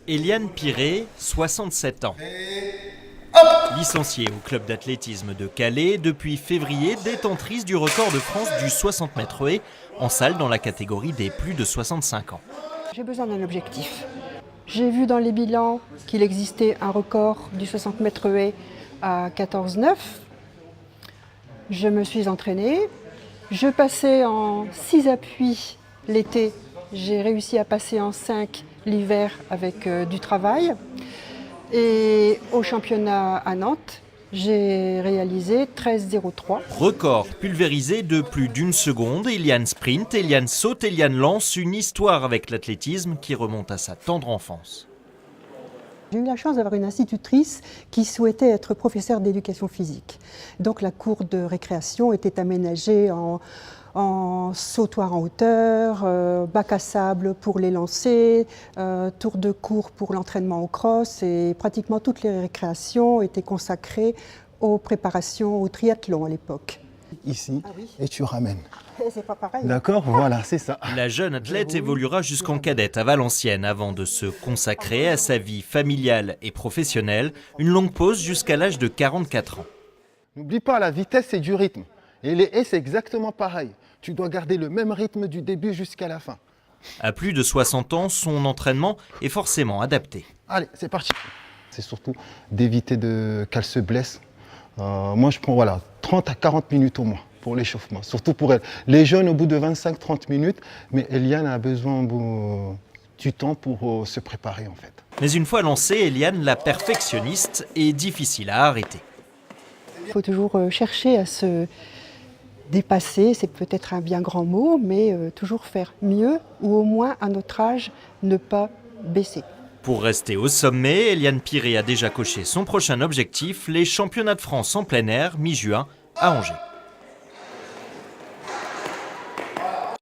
Eliane Piré, 67 ans. Licenciée au club d'athlétisme de Calais, depuis février, détentrice du record de France du 60 mètres haies en salle dans la catégorie des plus de 65 ans. J'ai besoin d'un objectif. J'ai vu dans les bilans qu'il existait un record du 60 mètres haies à 14,9. Je me suis entraînée. Je passais en 6 appuis l'été. J'ai réussi à passer en 5 l'hiver avec du travail. Et au championnat à Nantes, j'ai réalisé 13,03. Record pulvérisé de plus d'une seconde, Eliane sprint, Eliane saute, Eliane lance, une histoire avec l'athlétisme qui remonte à sa tendre enfance. J'ai eu la chance d'avoir une institutrice qui souhaitait être professeure d'éducation physique. Donc la cour de récréation était aménagée en sautoir en hauteur, bac à sable pour les lancers, tour de cours pour l'entraînement au cross, et pratiquement toutes les récréations étaient consacrées aux préparations au triathlon à l'époque. Ici, Ah oui. et tu ramènes. C'est pas pareil. D'accord, voilà, c'est ça. La jeune athlète évoluera jusqu'en cadette à Valenciennes avant de se consacrer à sa vie familiale et professionnelle. Une longue pause jusqu'à l'âge de 44 ans. N'oublie pas, la vitesse, c'est du rythme. Et les haies, c'est exactement pareil. Tu dois garder le même rythme du début jusqu'à la fin. À plus de 60 ans, son entraînement est forcément adapté. Allez, c'est parti. C'est surtout d'éviter qu'elle se blesse. Moi, je prends 30 à 40 minutes au moins pour l'échauffement, surtout pour elle. Les jeunes, au bout de 25-30 minutes, mais Eliane a besoin du temps pour se préparer en fait. Mais une fois lancée, Eliane, la perfectionniste, est difficile à arrêter. Il faut toujours chercher à se dépasser, c'est peut-être un bien grand mot, mais toujours faire mieux ou au moins à notre âge ne pas baisser. Pour rester au sommet, Eliane Piré a déjà coché son prochain objectif, les championnats de France en plein air, mi-juin, à Angers.